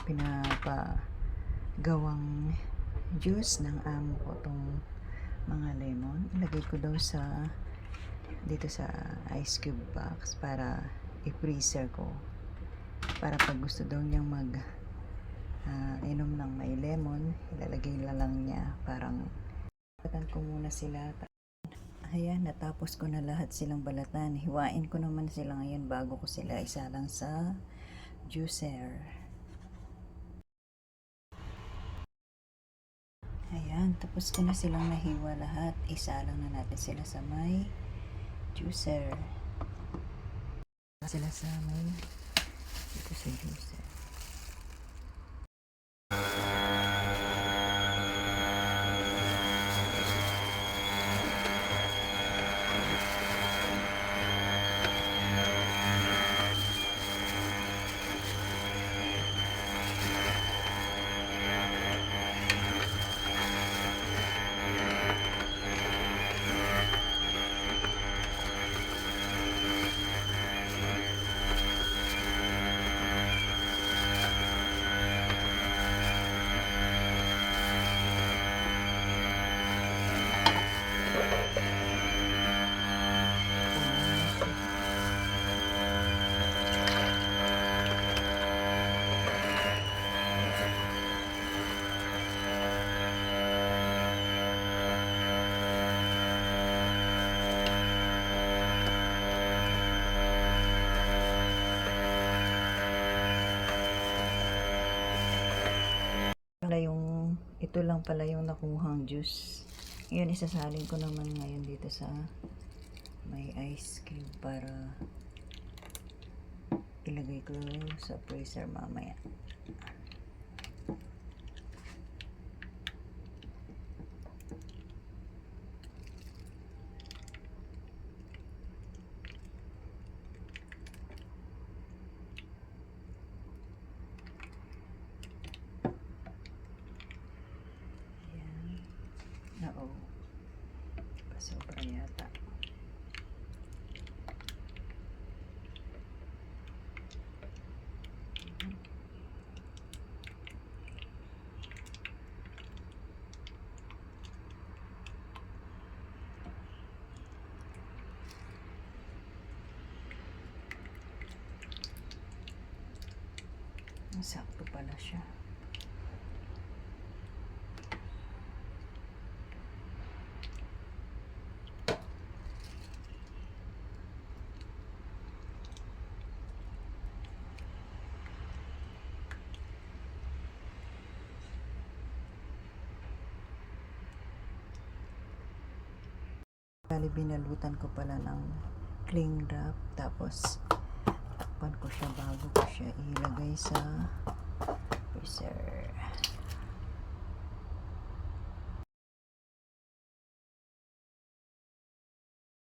pinapagawang juice ng amo ko tong mga lemon. Ilagay ko daw dito sa ice cube box para i-freezer ko, para pag gusto daw niyang inom ng may lemon, ilalagay na lang niya. Parang balatan ko muna sila. Ayan, natapos ko na lahat silang balatan. Hiwain ko naman sila ngayon bago ko sila isalang sa juicer. Ayan, tapos ko na silang nahiwa lahat. Isalang na natin sila sa may juicer. Sila sa may dito sa juicer. Ito lang pala yung nakuhang juice. Ngayon, isasalin ko naman ngayon dito sa may ice cube para ilagay ko sa freezer mamaya. Oo. Pasobra yata. Sakto pala siya. Bali, binalutan ko pala ng cling wrap, tapos takpan ko siya bago ko siya ilagay sa freezer.